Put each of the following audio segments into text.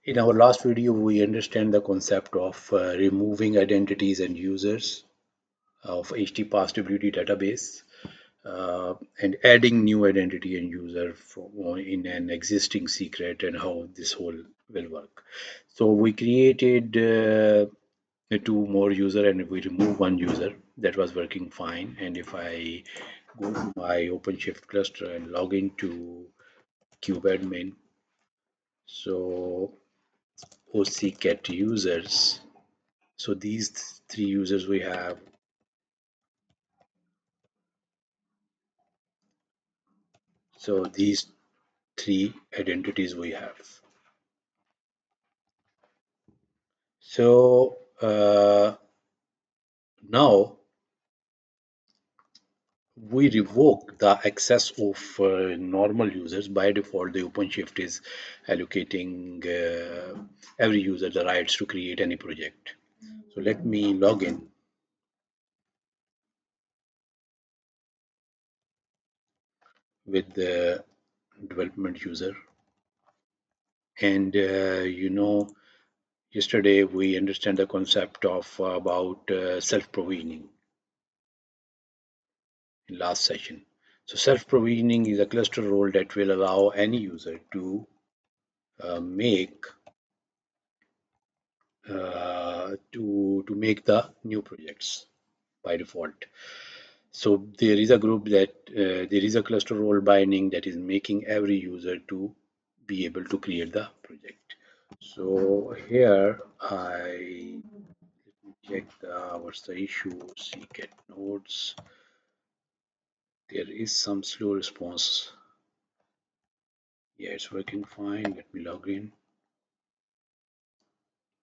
In our last video, we understand the concept of removing identities and users of htpasswd database and adding new identity and user in an existing secret and how this whole will work. So we created two more user and we remove one user that was working fine. And if I go to my OpenShift cluster and log into kubeadmin, so OC get users. So these three users we have. So these three identities we have. So now we revoke the access of normal users. By default, the OpenShift is allocating every user the rights to create any project. So let me log in with the development user. And yesterday we understand the concept of about self-provisioning in last session. So self-provisioning is a cluster role that will allow any user to make make the new projects by default. So there is a group that there is a cluster role binding that is making every user to be able to create the project. So here I check what's the issue. See get nodes. There is some slow response. Yeah, it's working fine. Let me log in.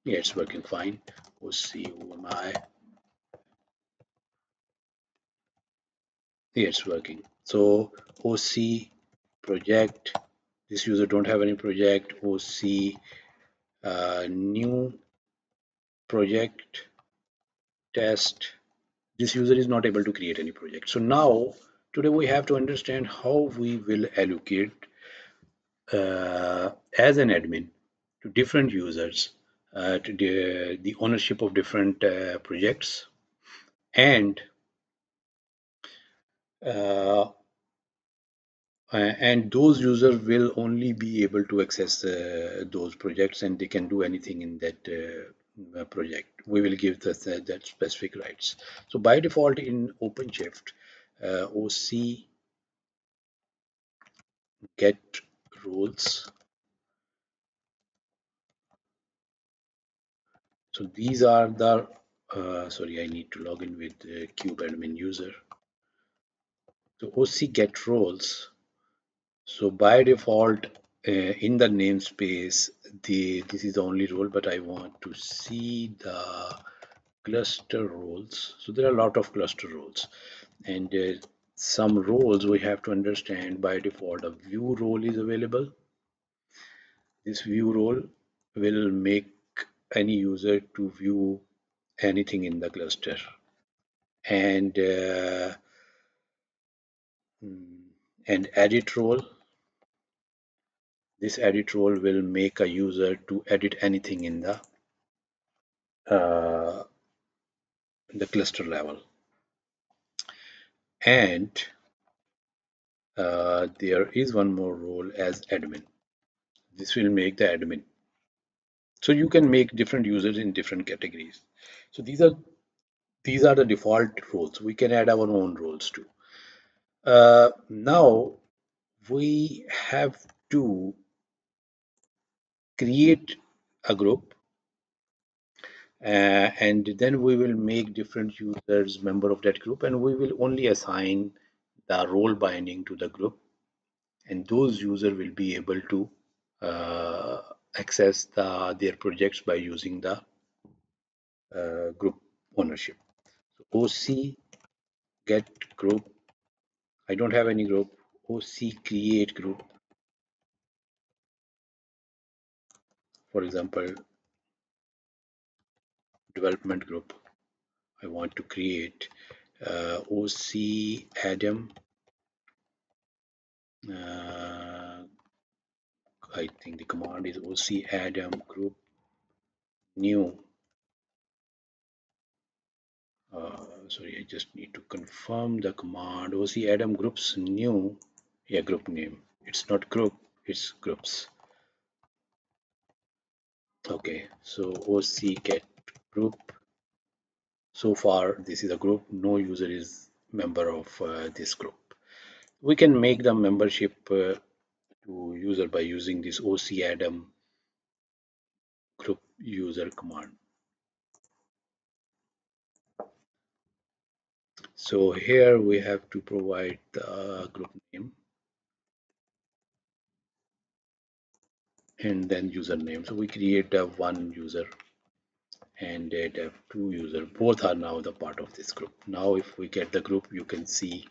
Yeah, it's working fine. OC, OMI. Yeah, it's working. So OC project. This user don't have any project. OC new project test. This user is not able to create any project. So now today we have to understand how we will allocate as an admin to different users to the ownership of different projects and uh, and those users will only be able to access those projects and they can do anything in that project. We will give that specific rights. So by default in OpenShift, OC get roles. So these are the, sorry, I need to log in with kubeadmin user. So OC get roles. So by default, in the namespace, this is the only role, but I want to see the cluster roles. So there are a lot of cluster roles, and some roles we have to understand. By default, a view role is available. This view role will make any user to view anything in the cluster, and and edit role. This edit role will make a user to edit anything uh, in the cluster level. And there is one more role as admin. This will make the admin. So you can make different users in different categories. So these are the default roles. We can add our own roles too. Now we have to create a group and then we will make different users member of that group and we will only assign the role binding to the group and those users will be able to uh, access their projects by using the group ownership. So OC get group. I don't have any group. OC create group. For example, development group. I want to create OC Adam I think the command is ocadam group new. Sorry, I just need to confirm the command ocadam groups new. Yeah, group name. It's not group, it's groups. Okay, so OC get group. So far, this is a group. No user is member of this group. We can make the membership to user by using this ocadam group user command. So here we have to provide the group name and then username. So we create a one user and dev two user. Both are now the part of this group. Now if we get the group, you can see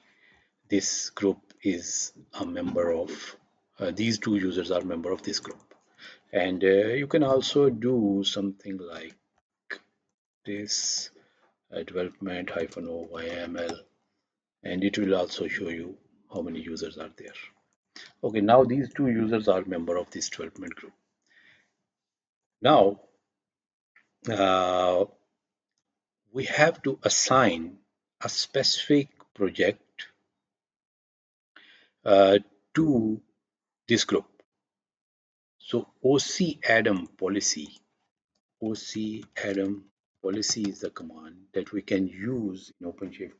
this group is a member of these two users are member of this group. And you can also do something like this development -o yaml, and it will also show you how many users are there. Okay, now these two users are member of this development group. Now uh, we have to assign a specific project uh, to this group. So OCADM policy is the command that we can use in OpenShift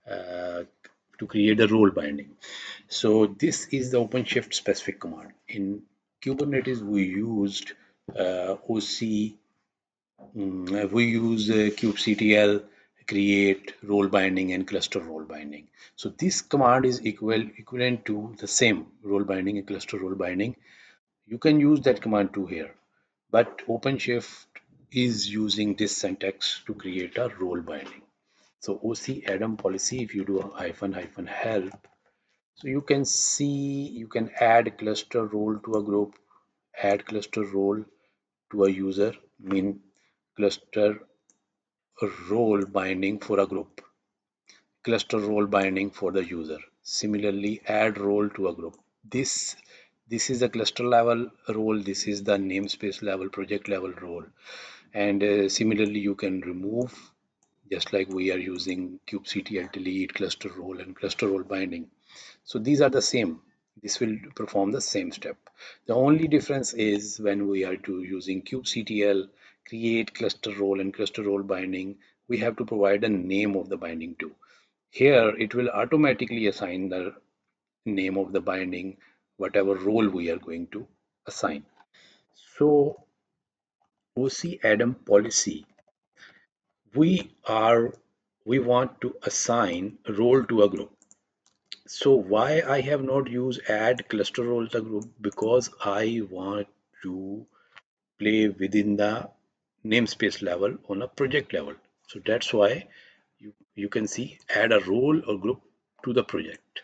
uh, to create a role binding. So this is the OpenShift specific command. In Kubernetes, we used OC. We use kubectl, create role binding and cluster role binding. So this command is equivalent to the same role binding and cluster role binding. You can use that command too here, but OpenShift is using this syntax to create a role binding. So OCADM policy, if you do a -- help, so you can see you can add cluster role to a group, add cluster role to a user, mean cluster role binding for a group, cluster role binding for the user. Similarly, add role to a group. This is the cluster level role. This is the namespace level, project level role. And similarly, you can remove, just like we are using kubectl delete, cluster role, and cluster role binding. So these are the same. This will perform the same step. The only difference is when we are using kubectl create cluster role and cluster role binding, we have to provide a name of the binding too. Here it will automatically assign the name of the binding, whatever role we are going to assign. So OCADM policy, we are we want to assign a role to a group. So why I have not used add cluster role to a group? Because I want to play within the namespace level on a project level. So that's why you can see add a role or group to the project.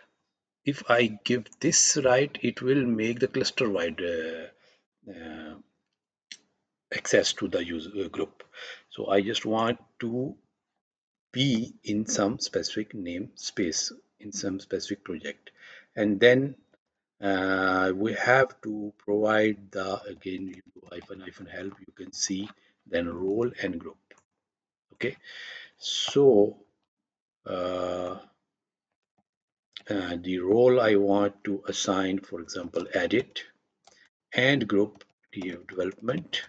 If I give this right, it will make the cluster wide access to the user group. So I just want to be in some specific namespace in some specific project, and then we have to provide the, again you do -help, you can see then role and group. Okay, so uh, the role I want to assign, for example, edit, and group development,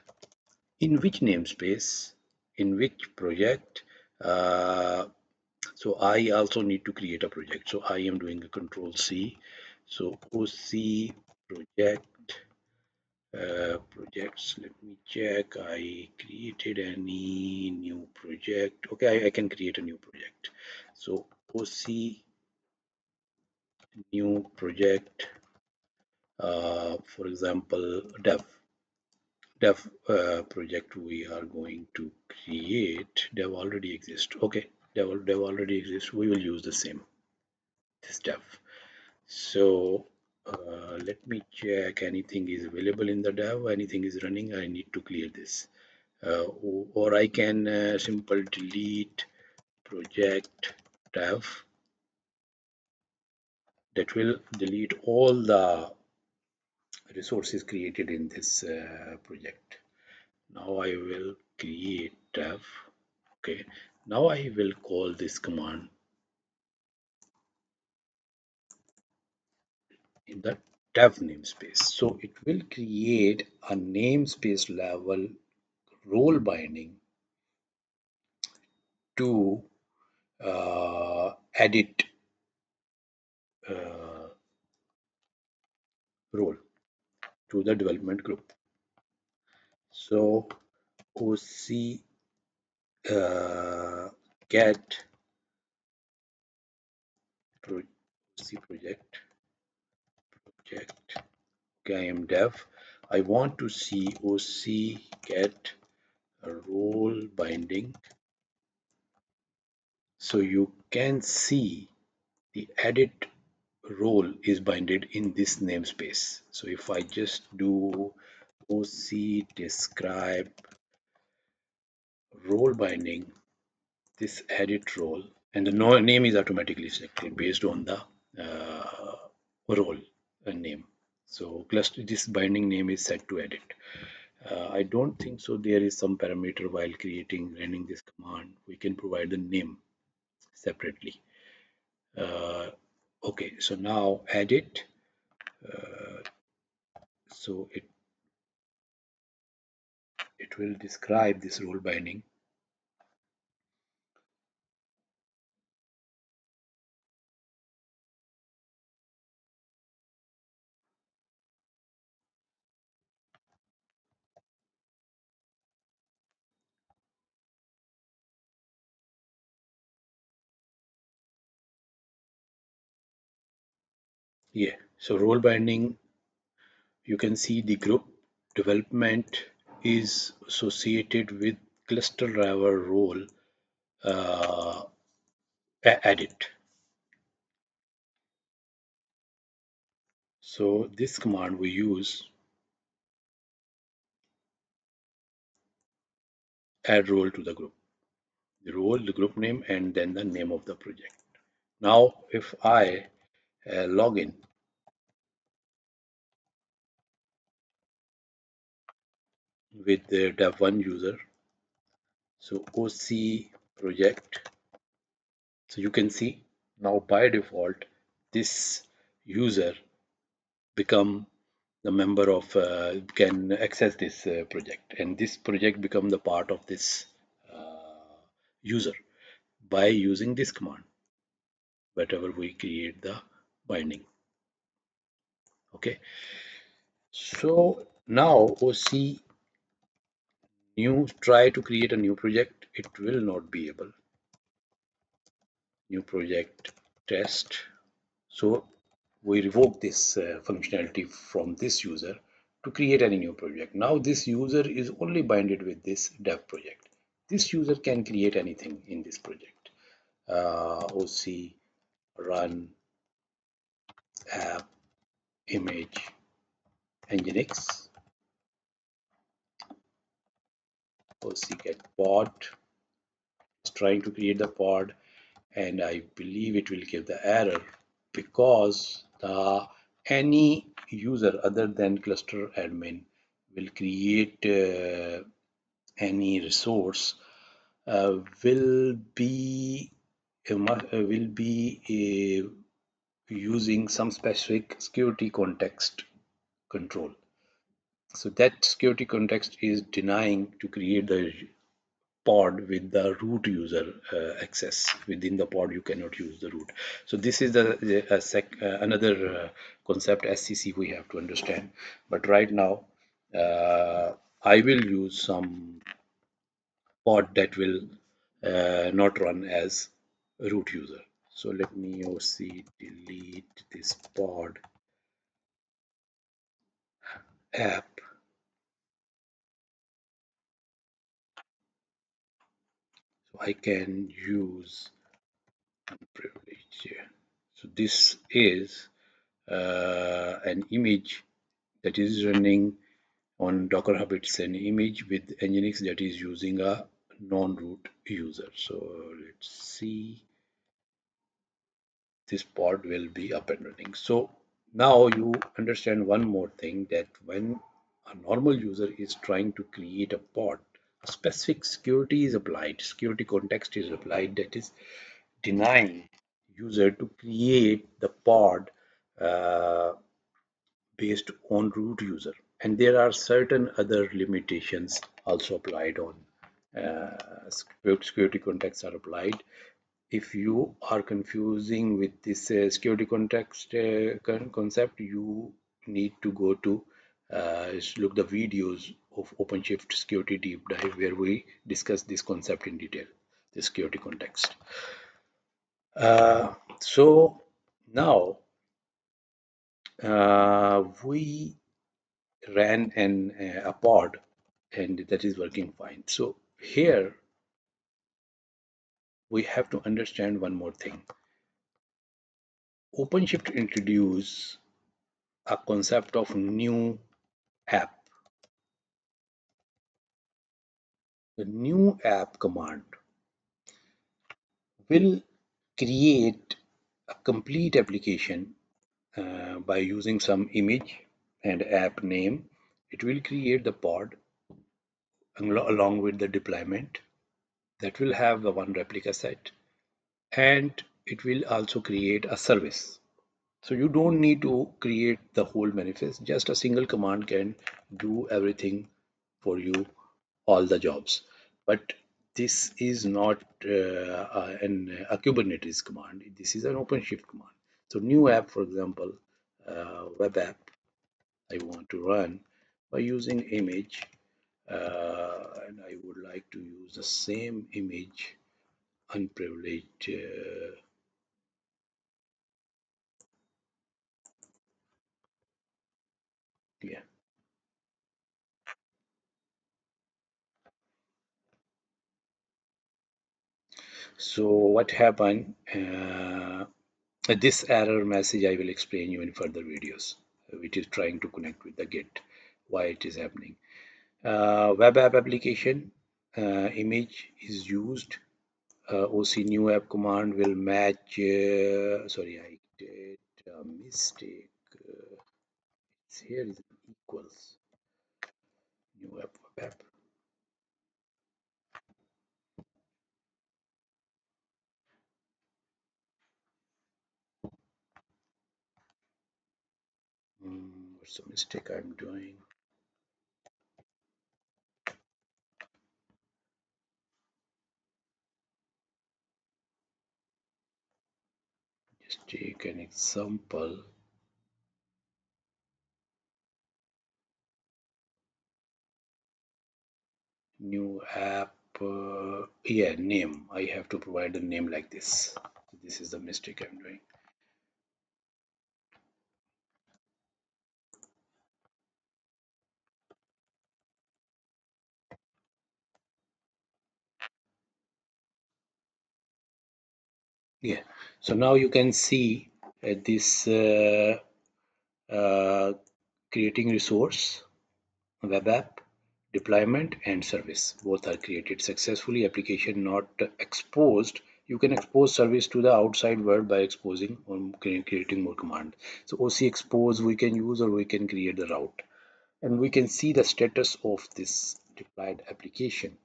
in which namespace, in which project. So I also need to create a project. So I am doing a control C. So OC project projects. Let me check. I created any new project. Okay, I can create a new project. So OC new project. For example, dev project we are going to create. Dev already exists. Okay, dev already exists. We will use the same this dev. So let me check anything is available in the dev, anything is running. I need to clear this, or I can simple delete project dev. That will delete all the resources created in this project. Now I will create dev. Okay. Now I will call this command in the dev namespace. So it will create a namespace level role binding to edit uh, role to the development group. So OC get OC project. Okay, I am dev. I want to see OC get a role binding, so you can see the edit role is binded in this namespace. So if I just do OC describe role binding, this edit role, and the name is automatically selected based on the role name. So cluster, this binding name is set to edit. I don't think so there is some parameter while running this command. We can provide the name separately. Uh, okay, so now edit. So it will describe this role binding. Yeah, so role binding, you can see the group development is associated with cluster driver role uh, edit. So this command we use add role to the group, the role, the group name, and then the name of the project. Now, if I log in with the dev1 user, so OC project, so you can see now by default this user become the member of can access this project, and this project become the part of this user by using this command whatever we create the binding. Okay, so now OC new try to create a new project, it will not be able. New project test. So we revoke this functionality from this user to create any new project. Now this user is only binded with this dev project. This user can create anything in this project. OC run app image nginx OC get pod is trying to create the pod, and I believe it will give the error because any user other than cluster admin will create any resource will be using some specific security context control. So that security context is denying to create the pod with the root user access. Within the pod you cannot use the root. So this is another concept SCC we have to understand. But right now I will use some pod that will not run as root user. So let me OC delete this pod app. So I can use privilege here. So this is an image that is running on Docker Hub. It's an image with Nginx that is using a non-root user. So let's see, this pod will be up and running. So Now you understand one more thing, that when a normal user is trying to create a pod, a specific security is applied, security context is applied that is denying user to create the pod uh, based on root user. And there are certain other limitations also applied on security contexts are applied. If you are confusing with this security context concept, you need to go to look the videos of OpenShift security deep dive where we discuss this concept in detail, the security context. So now we ran a pod and that is working fine. So here we have to understand one more thing. OpenShift introduced a concept of new app. The new app command will create a complete application by using some image and app name. It will create the pod along with the deployment that will have the one replica set, and it will also create a service. So you don't need to create the whole manifest, just a single command can do everything for you, all the jobs. But this is not a Kubernetes command, this is an OpenShift command. So new app, for example, web app I want to run by using image, and I would like to use the same image, unprivileged. Yeah. So what happened? This error message I will explain you in further videos, which is trying to connect with the Git, why it is happening. Web app application image is used. OC new app command will match. Sorry, I did a mistake. Here is equals new app web app. What's the mistake I'm doing? Just take an example. New app, yeah, name. I have to provide a name like this. This is the mistake I'm doing. Yeah. So now you can see this uh, creating resource, web app, deployment, and service. Both are created successfully. Application not exposed. You can expose service to the outside world by exposing or creating more command. So OC expose we can use, or we can create the route. And we can see the status of this deployed application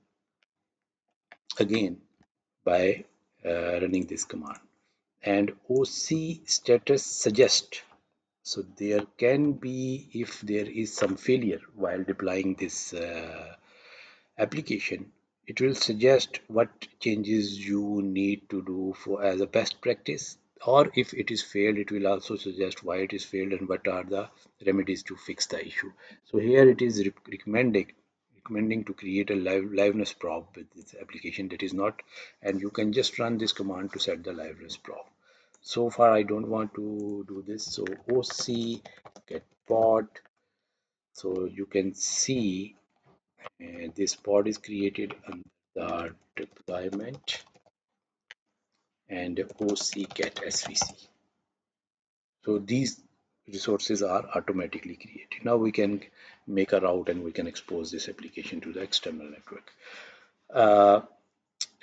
again by running this command. And OC status suggest, so there can be, if there is some failure while deploying this application, it will suggest what changes you need to do for as a best practice, or if it is failed, it will also suggest why it is failed and what are the remedies to fix the issue. So here it is recommending to create a liveness prop with this application that is not, and you can just run this command to set the liveness prop. So far I don't want to do this, so OC get pod. So you can see this pod is created under the deployment and OC get SVC. So these resources are automatically created. Now we can make a route and we can expose this application to the external network. Uh,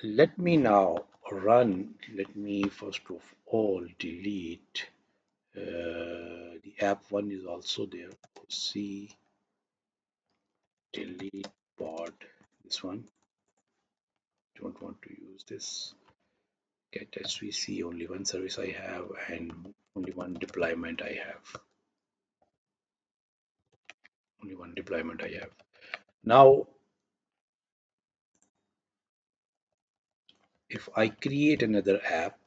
let me now run, let me first of all delete The app one is also there. See, delete pod. This one. Don't want to use this. Get SVC. Only one service I have, and only one deployment I have. Only one deployment I have. Now, if I create another app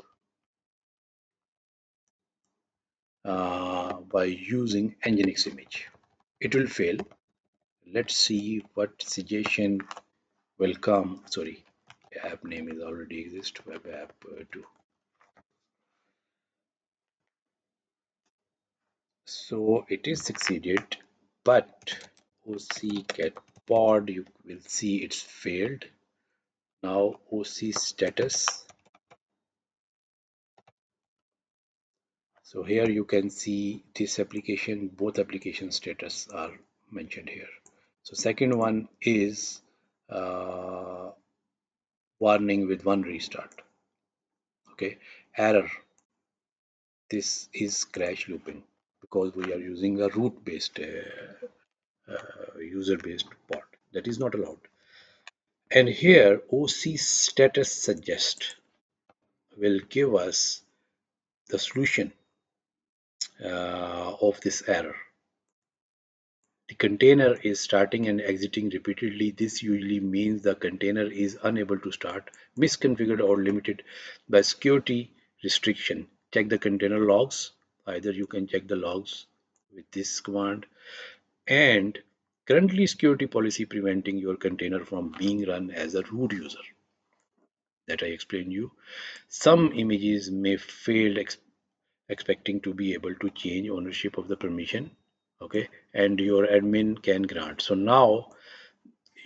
by using Nginx image, it will fail. Let's see what suggestion will come. Sorry, app name is already exist. Web app 2. So it is succeeded, but OC get pod. You will see it's failed. Now OC status. So here you can see this application, both application status are mentioned here. So second one is warning with one restart. Okay, error. This is crash looping because we are using a root-based, user-based pod. That is not allowed. And here OC status suggest will give us the solution of this error. The container is starting and exiting repeatedly. This usually means the container is unable to start, misconfigured, or limited by security restriction. Check the container logs. Either you can check the logs with this command, and currently security policy preventing your container from being run as a root user that I explained you. Some images may fail expecting to be able to change ownership of the permission, okay, and your admin can grant. So now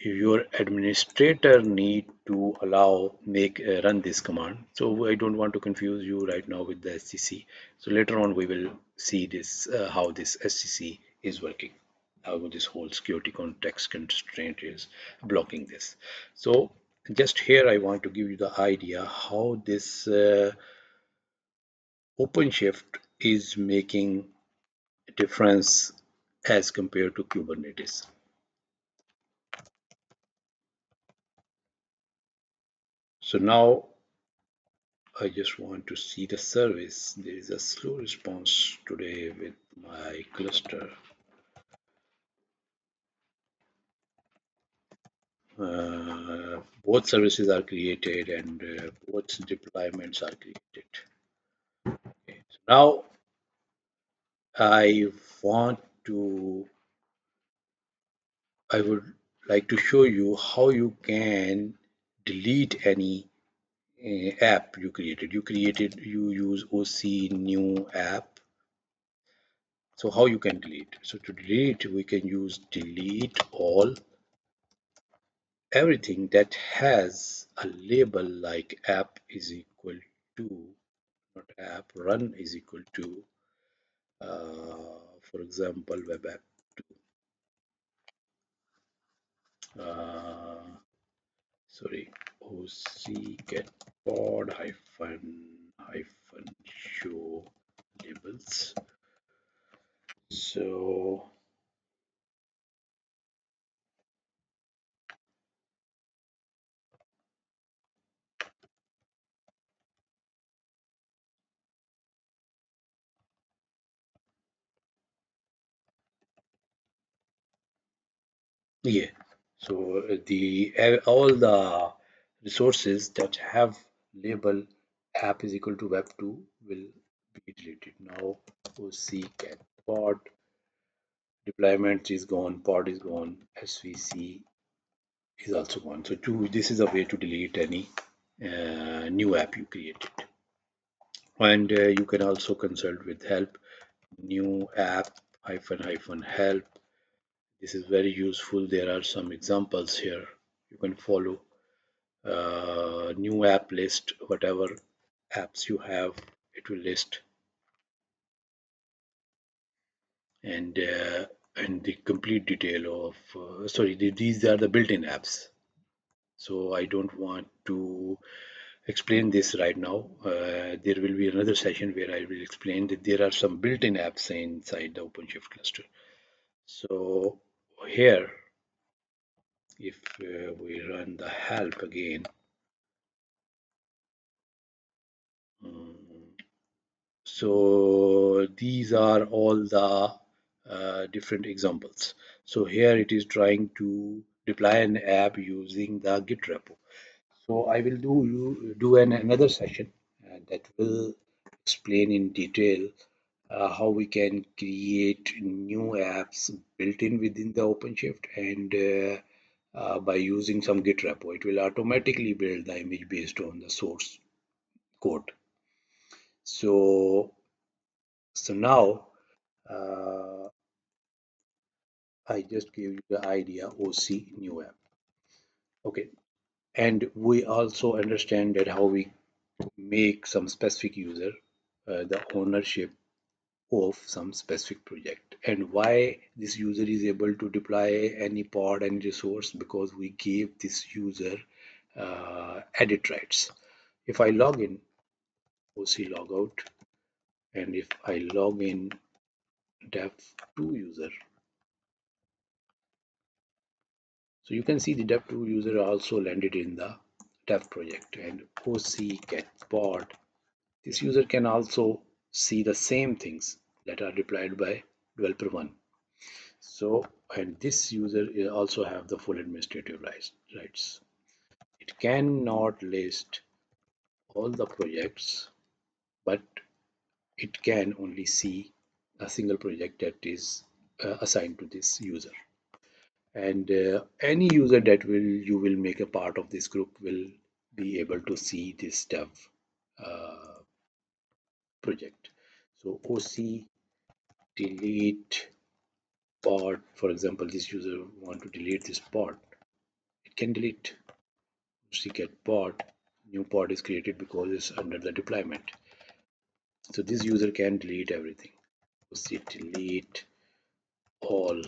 your administrator need to allow make run this command. So I don't want to confuse you right now with the SCC. So later on we will see this how this SCC is working, how this whole security context constraint is blocking this. So just here I want to give you the idea how this OpenShift is making a difference as compared to Kubernetes. So now I just want to see the service. There is a slow response today with my cluster. Both services are created and both deployments are created. Okay. So now I want to, I would like to show you how you can delete any app you created. You use OC new app. So how you can delete? So to delete, we can use delete all, everything that has a label like app is equal to, not app, run is equal to, for example, web app 2. Sorry, OC get pod hyphen show labels. So yeah, so the all the resources that have label app is equal to web 2 will be deleted. Now OC get pod deployment is gone, pod is gone, SVC is also gone. So this is a way to delete any new app you created. And you can also consult with help, new app hyphen help. This is very useful. There are some examples here you can follow. New app list, whatever apps you have, it will list, and the complete detail of sorry, these are the built-in apps. So I don't want to explain this right now. There will be another session where I will explain that there are some built-in apps inside the OpenShift cluster. So here, if we run the help again, um, so these are all the different examples. So here it is trying to deploy an app using the Git repo. So I will do another session that will explain in detail how we can create new apps built in within the OpenShift, and by using some Git repo, it will automatically build the image based on the source code. So, so now I just gave you the idea OC new app. Okay, and we also understand that how we make some specific user the ownership of some specific project, and why this user is able to deploy any pod and resource, because we gave this user edit rights. If I log in OC logout, and if I log in dev2 user, so you can see the dev2 user also landed in the dev project, and OC get pod. This user can also see the same things that are deployed by developer 1. So, and this user also have the full administrative rights. It cannot list all the projects, but it can only see a single project that is assigned to this user. And any user that you will make a part of this group will be able to see this dev uh, project. So OC delete pod, for example, this user want to delete this pod, it can delete. OC get pod, new pod is created because it's under the deployment. So this user can delete everything. OC delete all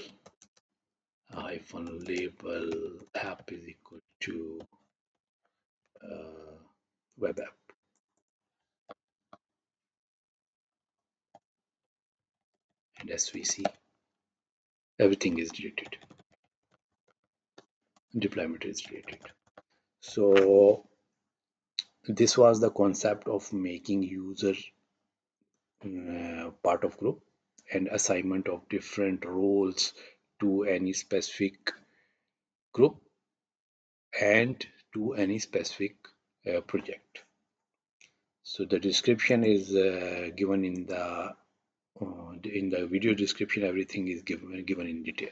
hyphen label app is equal to web app, and SVC, everything is deleted, deployment is deleted. So this was the concept of making user part of group and assignment of different roles to any specific group and to any specific project. So the description is given in the video description. Everything is given in detail.